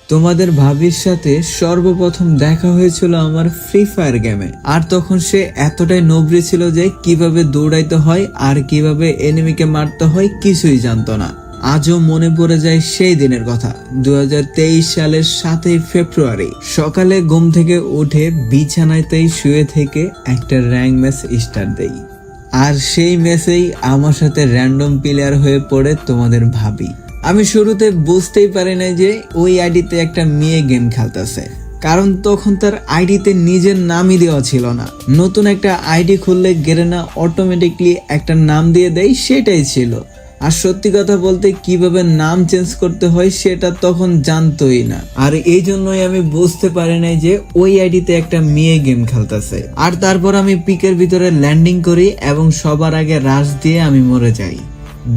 তোমাদের ভাবির সাথে সর্বপ্রথম দেখা হয়েছিল আমার ফ্রি ফায়ার গেমে। আর তখন সে এতটাই নবরি ছিল যে কিভাবে দৌড়াইতে হয় আর কিভাবে এনিমিকে মারতে হয় কিছুই জানতো না। আজও মনে পড়ে যায় সেই দিনের কথা। 2023 সালের 7 ফেব্রুয়ারি সকালে ঘুম থেকে উঠে বিছানাতেই শুয়ে থেকে একটা র্যাঙ্ক ম্যাচ স্টার্ট দেই। আর সেই ম্যাচেই আমার সাথে র্যান্ডম প্লেয়ার হয়ে পড়ে তোমাদের ভাবি। আমি শুরুতে বুঝতেই পারি না যে ওই আইডিতে একটা মেয়ে গেম খেলতেছে, কারণ তখন তার আইডিতে নিজের নামই দেওয়া ছিল না। নতুন একটা আইডি খুললে গেরেনা অটোমেটিকলি একটা নাম দিয়ে দেয়, সেটাই ছিল। আর সত্যি কথা বলতে কিভাবে নাম চেঞ্জ করতে হয় সেটা তখন জানতোই না। আর এই জন্যই আমি বুঝতে পারি নাই যে ওই আইডিতে একটা মেয়ে গেম খেলতেছে। আর তারপর আমি পিকের ভিতরে ল্যান্ডিং করি এবং সবার আগে রাশ দিয়ে আমি মরে যাই।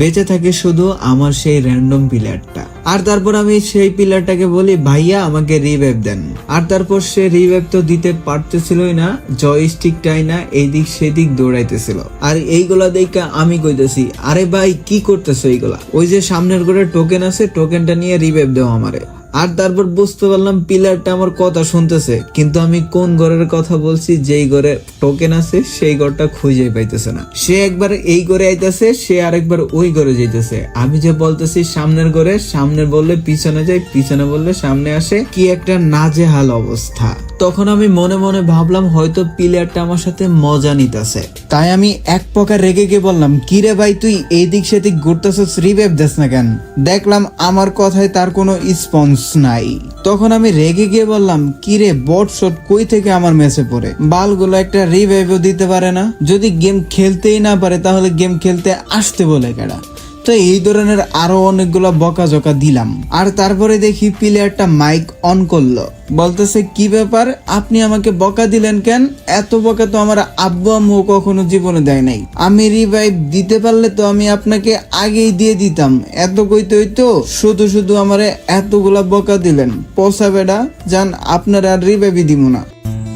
বেঁচে থাকে শুধু আমার সেই র্যান্ডম প্লেয়ারটা। আর তারপর আমি সেই প্লেয়ারটাকে বলি, ভাইয়া আমাকে রিভাইভ দেন। আর তারপর সে রিভাইভ তো দিতে পারতেছিলই না, জয়স্টিকটাই না এইদিক সেদিক দৌড়াইতেছিল। আর এইগুলা দেখে আমি কইতেছি, আরে ভাই কি করতেছো এইগুলা? ওই যে সামনের ঘরে টোকেন আছে, টোকেনটা নিয়ে রিভাইভ দাও আমারে। আর তারপর বুঝতে পারলাম প্লেয়ারটা আমার কথা শুনতেছে, কিন্তু আমি কোন ঘরের কথা বলছি যেই ঘরে টোকেন আছে সেই ঘরটা খুঁজে পাইতেছে না। সে একবার এই ঘরে আইতেছে, সে আরেকবার ওই ঘরে যাইতেছে। আমি যে বলতেছি সামনের ঘরে, সামনে বললে পিছনে যাই, পিছনে বললে সামনে আসে। কি একটা নাজেহাল অবস্থা। তখন আমি মনে মনে ভাবলাম হয়তো প্লেয়ারটা আমার সাথে মজা নিতেছে। তাই আমি এক প্রকার রেগে গিয়ে বললাম, কি রে ভাই তুই এইদিক সেদিক ঘুরতেছিস, রিভাইভ দেস না কেন? দেখলাম আমার কথায় তার কোনো রেসপন্স নাই। তখন আমি রেগে গিয়ে বললাম, কি রে বট শট কই থেকে আমার মেসে পড়ে? বালগুলো একটা রিভাইভও দিতে পারে না। যদি গেম খেলতেই না পারে তাহলে গেম খেলতে আসতে বলে কেডা? তো এই ধরনের আরো অনেকগুলো বকাঝকা দিলাম। আর তারপরে দেখি প্লেয়ারটা মাইক অন করলো, বলতেছে কি ব্যাপার, আপনি আমাকে বকা দিলেন কেন? এত বকা তো আমার আব্বু আম্মু কখনো জীবনে দেয় নাই। আমি রিভাইভ দিতে পারলে তো আমি আপনাকে আগেই দিয়ে দিতাম। এত কইতে হইতো, শুধু শুধু আমারে এতগুলা বকা দিলেন। পোষা বেডা, যান আপনারা আর রিভাইভই দিব না।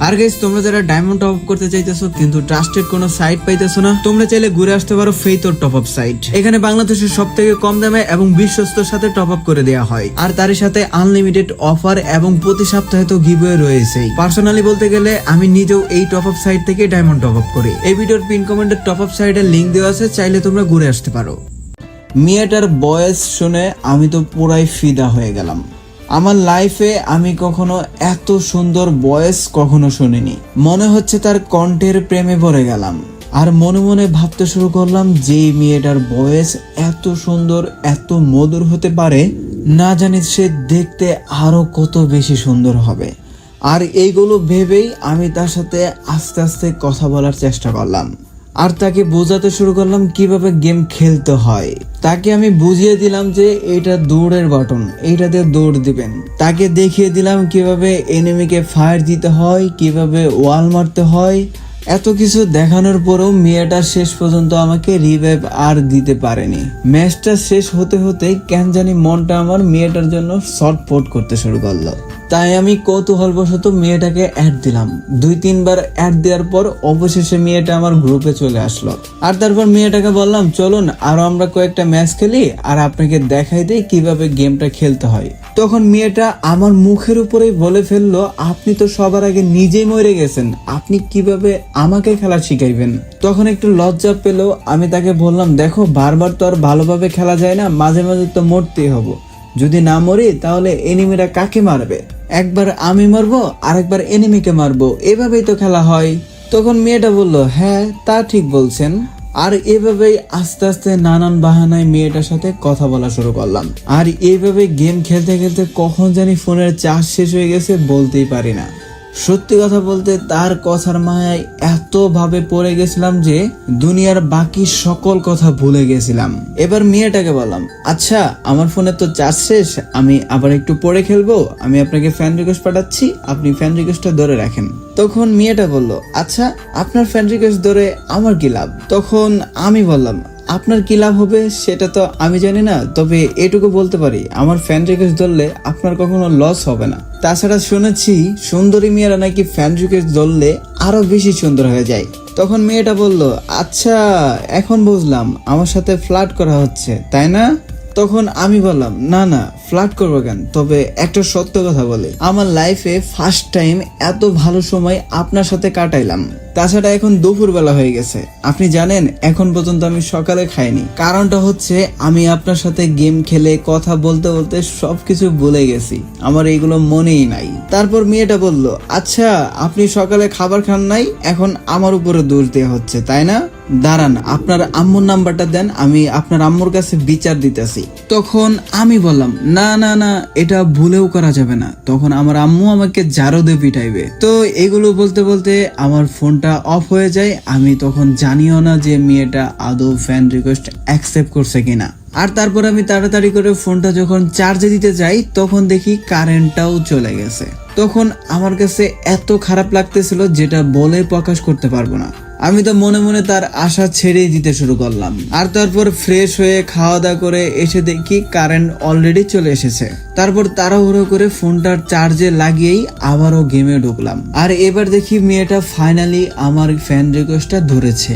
আর গাইস, তোমরা যারা ডায়মন্ড টপ আপ করতে চাইতেছো কিন্তু ট্রাস্টেড কোনো সাইট পাইতেছো না, তোমরা চাইলে ঘুরে আসতে পারো ফেইথর টপ আপ সাইট। এখানে বাংলাদেশের সবথেকে কম দামে এবং বিশ্বস্তর সাথে টপ আপ করে দেওয়া হয়। আর তার সাথে আনলিমিটেড অফার এবং প্রতি সপ্তাহে তো গিভওয়ে রয়েছে। পার্সোনালি বলতে গেলে আমি নিজেও এই টপ আপ সাইট থেকে ডায়মন্ড টপ আপ করি। এই ভিডিওর পিন কমেন্টে টপ আপ সাইটের লিংক দেওয়া আছে, চাইলে তোমরা ঘুরে আসতে পারো। মেয়েটার ভয়েস শুনে আমি তো পুরাই ফিদা হয়ে গেলাম। আমার লাইফে আমি কখনো এত সুন্দর ভয়েস কখনো শুনিনি। মনে হচ্ছে তার কণ্ঠের প্রেমে পড়ে গেলাম। আর মনে মনে ভাবতে শুরু করলাম যে মেয়েটার ভয়েস এত সুন্দর, এত মধুর হতে পারে, না জানি সে দেখতে আরো কত বেশি সুন্দর হবে। আর এইগুলো ভেবেই আমি তার সাথে আস্তে আস্তে কথা বলার চেষ্টা করলাম। আর তাকে বোঝাতে শুরু করলাম কিভাবে গেম খেলতে হয়। তাকে আমি বুঝিয়ে দিলাম যে এটা দৌড়ের বাটন, এইটা দিয়ে দৌড় দিবেন। তাকে দেখিয়ে দিলাম কিভাবে এনিমিকে ফায়ার দিতে হয়, কিভাবে ওয়াল মারতে হয়। এত কিছু দেখানোর পরেও মেয়েটা শেষ পর্যন্ত আমাকে রিভাইভ আর দিতে পারেনি। ম্যাচটা শেষ হতে হতে কেন জানি মনটা আমার মেয়েটার জন্য ছটফট করতে শুরু করলো। তাই আমি কৌতূহলবশত মেয়েটাকে অ্যাড দিলাম। 2-3 বার অ্যাড দেওয়ার পর অবশেষে মেয়েটা আমার গ্রুপে চলে আসলো। আর তারপর মেয়েটাকে বললাম, চলুন আরো আমরা কয়েকটা ম্যাচ খেলি আর আপনাকে দেখাই দেই কিভাবে গেমটা খেলতে হয়। তখন মেয়েটা আমার মুখের উপরেই বলে ফেললো, আপনি তো সবার আগে নিজেই মরে গেছেন, আপনি কিভাবে আমাকে খেলা শিখাইবেন? তখন একটু লজ্জা পেলেও আমি তাকে বললাম, দেখো বারবার তো আর ভালোভাবে খেলা যায় না, মাঝে মাঝে তো মরতেই হবো। যদি না মরি তাহলে এনিমিরা কাকে মারবে? একবার আমি মারবো আর একবার এনিমিকে মারবো, এভাবেই তো খেলা হয়। তখন মেয়েটা বলল, হ্যাঁ তা ঠিক বলছেন। আর এভাবেই আস্তে আস্তে নানান বাহানায় মেয়েটার সাথে কথা বলা শুরু করলাম। আর এইভাবে গেম খেলতে খেলতে কখন জানি ফোনের চার্জ শেষ হয়ে গেছে বলতেই পারি না। সত্যি কথা বলতে তার কথার মায়ায় এত ভাবে পড়ে গেছিলাম যে দুনিয়ার বাকি সকল কথা ভুলে গেছিলাম। এবার মেয়েটাকে বললাম, আচ্ছা আমার ফোনে তো চার্জ শেষ, আমি আবার একটু পরে খেলবো, আমি আপনাকে ফ্যান রিকোয়েস্ট পাঠাচ্ছি, আপনি ফ্যান রিকোয়েস্টটা ধরে রাখেন। তখন মেয়েটা বলল, আচ্ছা আপনার ফ্যান রিকোয়েস্ট ধরে আমার কি লাভ? তখন আমি বললাম, আপনার কি লাভ হবে সেটা তো আমি জানি না, তবে এটুকু বলতে পারি আমার ফ্যান রিকোয়েস্ট ধরলে আপনার কখনো লস হবে না। তাছাড়া শুনেছি সুন্দরী মেয়েরা নাকি ফ্যান রিকোয়েস্ট ধরলে আরো বেশি সুন্দর হয়ে যায়। তখন মেয়েটা বলল, আচ্ছা এখন বুঝলাম আমার সাথে ফ্লার্ট করা হচ্ছে তাই না? তখন আমি বললাম, না না, ফ্লার্ট করবো কেন? তবে একটা সত্য কথা বলি, আমার লাইফে ফার্স্ট টাইম এত ভালো সময় আপনার সাথে কাটাইলাম। তাছাড়া এখন দুপুর বেলা হয়ে গেছে, আপনি জানেন এখন পর্যন্ত আমি সকালে খাইনি। কারণটা হচ্ছে আমি আপনার সাথে গেম খেলে কথা বলতে বলতে সবকিছু ভুলে গেছি, আমার এইগুলো মনেই নাই। তারপর মেয়েটা বলল, আচ্ছা আপনি সকালে খাবার খান নাই, এখন আমার উপরে দোষ দেওয়া হচ্ছে তাই না? দাঁড়ান, আপনার আম্মুর নাম্বারটা দেন, আমি আপনার আম্মুর কাছে বিচার দিতেছি। তখন আমি বললাম, না না না, এটা ভুলেও করা যাবে না। তখন আমার আম্মু আমাকে জারো দিয়ে পিটাইবে। তো এগুলো বলতে বলতে আমার ফোনটা অফ হয়ে যায়। আমি তখন জানিও না যে মেয়েটা আদৌ ফ্যান রিকোয়েস্ট অ্যাকসেপ্ট করছে কিনা। আর তারপর আমি তাড়াতাড়ি করে ফোনটা যখন চার্জে দিতে যাই তখন দেখি কারেন্টটাও চলে গেছে। তখন আমার কাছে এত খারাপ লাগতেছিল যেটা বলে প্রকাশ করতে পারবো না। আমি তো মনে মনে তার আশা ছেড়েই দিতে শুরু করলাম। আর তারপর ফ্রেশ হয়ে খাওয়া দাওয়া করে এসে দেখি কারেন্ট অলরেডি চলে এসেছে। তারপর তাড়াহুড়ো করে ফোনটার চার্জে লাগিয়েই আবারও গেমে ঢুকলাম। আর এবার দেখি মেয়েটা ফাইনালি আমার ফ্যান রিকোয়েস্টটা ধরেছে।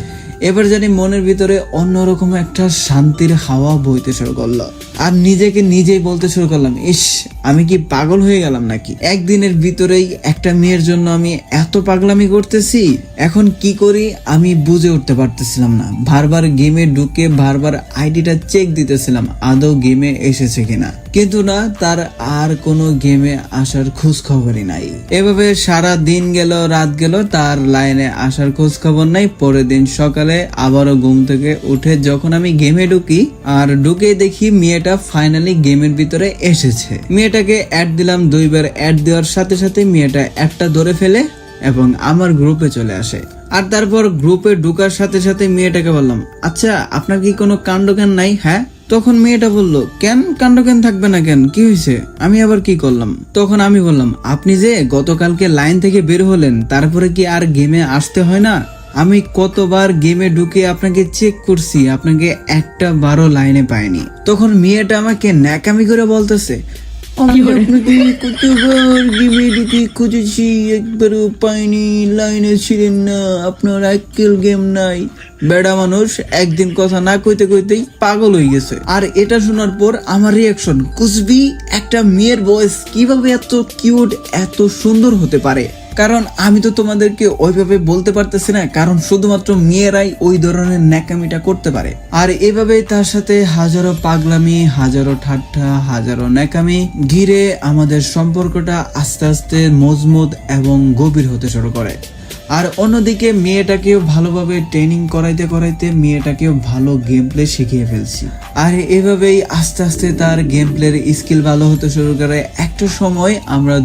এবার জানি মনের ভিতরে অন্যরকম একটা শান্তির হাওয়া বইতে শুরু করলো। আর নিজেকে নিজেই বলতে শুরু করলাম, ইস আমি কি পাগল হয়ে গেলাম নাকি? একদিনের ভিতরেই একটা মেয়ের জন্য আমি এত পাগলামি করতেছি। এখন কি করি আমি বুঝে উঠতে পারতেছিলাম না। বারবার গেমে ঢুকে বারবার আইডিটা চেক দিতেছিলাম আদৌ গেমে এসেছে কিনা, কিন্তু না, তার আর কোনো গেমে আসার খোঁজ খবরই নাই। এভাবে সারা দিন গেল রাত গেল, তার লাইনে আসার খোঁজ খবর নাই। পরের দিন সকালে আবারও ঘুম থেকে উঠে যখন আমি গেমে ঢুকি, আর ঢুকে দেখি মেয়েটা ফাইনালি গেমের ভিতরে এসেছে। মেয়েটাকে অ্যাড দিলাম, 2বার অ্যাড দেওয়ার সাথে সাথে মেয়েটা অ্যাডটা ধরে ফেলে এবং আমার গ্রুপে চলে আসে। আর তারপর গ্রুপে ঢুকার সাথে সাথে মেয়েটাকে বললাম, আচ্ছা আপনার কি কোনো কাণ্ডজ্ঞান নাই? হ্যাঁ। তখন মেয়েটা বলল, কেন কাণ্ডজ্ঞান থাকবে না কেন, কি হয়েছে? আমি আবার কি করলাম? তখন আমি বললাম, আপনি যে গতকালকে লাইন থেকে বের হলেন তারপরে কি আর গেমে আসতে হয় না? আমি কতবার গেমে ঢুকে আপনাকে চেক করছি, আপনাকে একটা বারো লাইনে পাইনি। তখন মেয়েটা আমাকে ন্যাকামি করে বলতেছে, আমি আপনাকে কতবার গেমে ঢুকে খুঁজেছি, একবারও পাইনি, লাইনে ছিলেন না, আপনার আইকেল গেম নাই। বেড়া মানুষ একদিন কথা না কইতে কইতেই পাগল হয়ে গেছে। আর এটা শোনার পর আমার রিয়াকশন, কুসবি একটা মেয়ের ভয়েস কিভাবে এত কিউট এত সুন্দর হতে পারে? কারণ আমি তো তোমাদেরকে ওইভাবে বলতে পারতেছি না, কারণ শুধুমাত্র মেয়েরাই ওই ধরনের ন্যাকামিটা করতে পারে। আর এভাবেই তার সাথে হাজারো পাগলামি, হাজারো ঠাট্টা, হাজারো ন্যাকামি ঘিরে আমাদের সম্পর্কটা আস্তে আস্তে মজবুত এবং গভীর হতে শুরু করে। আর অন্যদিকে মেয়েটাকেও ভালোভাবে ট্রেনিং করাইতে করাইতে মেয়েটাকেও ভালো গেম প্লে শিখিয়ে ফেলছি। আর এভাবেই আস্তে আস্তে তার গেম প্লের স্কিল ভালো হতে শুরু করে। একটা সময় আমরা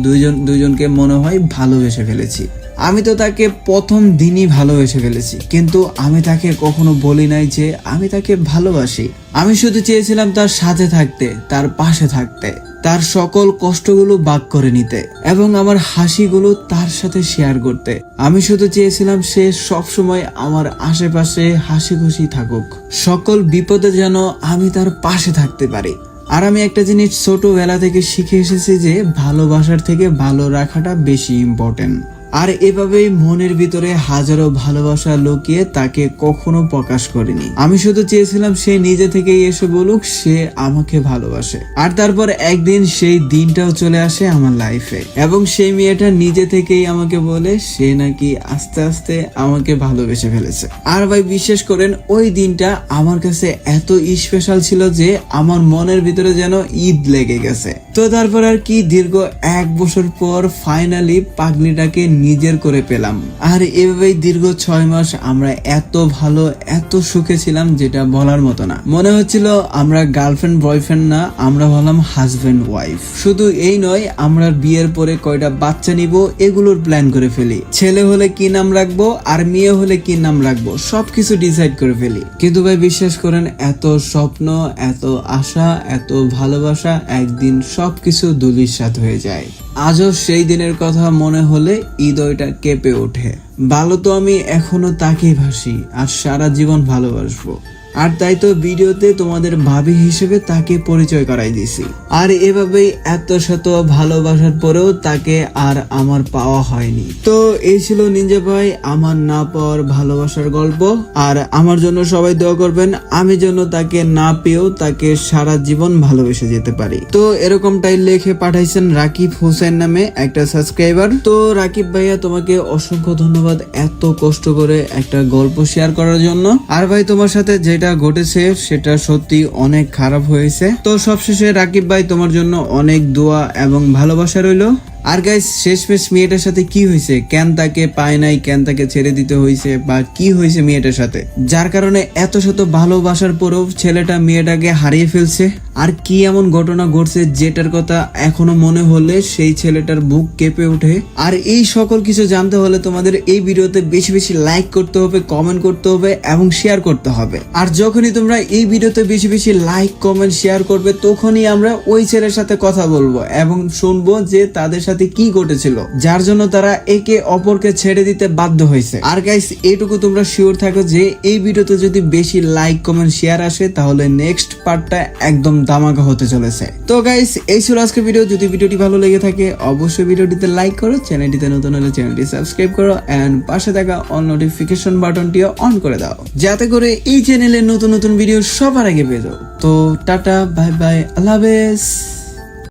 দুইজনকে মনে হয় ভালোবেসে ফেলেছি। আমি তো তাকে প্রথম দিনই ভালোবেসে ফেলেছি, কিন্তু আমি তাকে কখনো বলি নাই যে আমি তাকে ভালোবাসি। আমি শুধু চেয়েছিলাম তার সাথে থাকতে, তার পাশে থাকতে, তার সকল কষ্টগুলো ভাগ করে নিতে এবং আমার হাসিগুলো তার সাথে শেয়ার করতে। আমি শুধু চেয়েছিলাম সে সব সময় আমার আশেপাশে হাসি খুশি থাকুক, সকল বিপদে যেন আমি তার পাশে থাকতে পারি। আর আমি একটা জিনিস ছোটবেলা থেকে শিখে এসেছি যে ভালোবাসার থেকে ভালো রাখাটা বেশি ইম্পর্টেন্ট। আর এভাবেই মনের ভিতরে হাজারো ভালোবাসা লুকিয়ে তাকে কখনো প্রকাশ করিনি। আমি শুধু চেয়েছিলাম সে নিজে থেকেই এসে বলুক সে আমাকে ভালোবাসে। আর তারপর একদিন সেই দিনটাও চলে আসে আমার লাইফে এবং সেই মেয়েটা নিজে থেকেই আমাকে বলে সে নাকি আস্তে আস্তে আমাকে ভালোবেসে ফেলেছে। আর ভাই বিশ্বাস করেন ওই দিনটা আমার কাছে এত স্পেশাল ছিল যে আমার মনের ভিতরে যেন ঈদ লেগে গেছে। তো তারপর আর কি, দীর্ঘ 1 বছর পর ফাইনালি পাগলিটাকে নিজের করে পেলাম। আর এভাবেই দীর্ঘ 6 মাস আমরা এত ভালো এত সুখে ছিলাম যেটা বলার মতো না। মনে হচ্ছিল আমরা গার্লফ্রেন্ড বয়ফ্রেন্ড না, আমরা হলাম হাজবেন্ড ওয়াইফ। শুধু এই নয়, আমরা বিয়ের পরে কয়টা বাচ্চা নিব এগুলোর প্ল্যান করে ফেলি। ছেলে হলে কি নাম রাখবো আর মেয়ে হলে কি নাম রাখবো সবকিছু ডিসাইড করে ফেলি। কিন্তু ভাই বিশ্বাস করেন এত স্বপ্ন, এত আশা, এত ভালোবাসা একদিন সবকিছু ধূলিসাৎ হয়ে যায়। আজও সেই দিনের কথা মনে হলে হৃদয়টা কেঁপে ওঠে। ভালো তো আমি এখনো তাকেই ভাসি আর সারা জীবন ভালোবাসবো। আর তাই তো ভিডিওতে তোমাদের ভাবি হিসেবে তাকে পরিচয় করাই দিছি। আর এভাবেই এত শত ভালোবাসার পরেও তাকে আর আমার পাওয়া হয়নি। তো এই ছিল নিনজা ভাই আমার না পাওয়ার ভালোবাসার গল্প। আর আমার জন্য সবাই দোয়া করবেন, আমি যেন তাকে না পেয়েও তাকে সারা জীবন ভালোবেসে যেতে পারি। তো এরকমটাই লিখে পাঠাইছেন রাকিব হোসেন নামে একটা সাবস্ক্রাইবার। তো রাকিব ভাইয়া তোমাকে অসংখ্য ধন্যবাদ এত কষ্ট করে একটা গল্প শেয়ার করার জন্য। আর ভাই তোমার সাথে যেটা ঘটেছে সেটা সত্যি অনেক খারাপ হয়েছে। তো সবশেষে রাকিব ভাই তোমার জন্য অনেক দোয়া এবং ভালোবাসা রইলো। আর গাইস শেষমেশ মেয়েটার সাথে কি হয়েছে, কেন তাকে পায় নাই, কেন তাকে ছেড়ে দিতে হয়েছে, বা কি হয়েছে মেয়েটার সাথে যার কারণে এত শত ভালোবাসার পরেও ছেলেটা মেয়েটাকে হারিয়ে ফেলছে। আর কি এমন ঘটনা ঘটছে যেটার কথা এখনো মনে হলে সেই ছেলেটার বুক কেঁপে ওঠে। আর এই সকল কিছু জানতে হলে তোমাদের এই ভিডিওতে বেশি বেশি লাইক করতে হবে, কমেন্ট করতে হবে এবং শেয়ার করতে হবে। আর যখনই তোমরা এই ভিডিওতে বেশি বেশি লাইক কমেন্ট শেয়ার করবে তখনই আমরা ওই ছেলের সাথে কথা বলবো এবং শুনবো যে তাদের সাথে কি ঘটেছিল যার জন্য তারা একে অপরকে ছেড়ে দিতে বাধ্য হয়েছে। আর গাইস এইটুকু তোমরা শিওর থাকো যে এই ভিডিওতে যদি বেশি লাইক কমেন্ট শেয়ার আসে তাহলে নেক্সট পার্টটা একদম ধামাকা হতে চলেছে। তো গাইস এই ছিল আজকের ভিডিও। যদি ভিডিওটি ভালো লেগে থাকে অবশ্যই ভিডিওটিতে লাইক করো, চ্যানেলটিতে নতুন হলে চ্যানেলটি সাবস্ক্রাইব করো এন্ড পাশে থাকা অল নোটিফিকেশন বাটনটিও অন করে দাও যাতে করে এই চ্যানেলের নতুন নতুন ভিডিও সবার আগে পেয়ে যাও। তো টাটা, বাই বাই, আল্লাহ হাফেজ।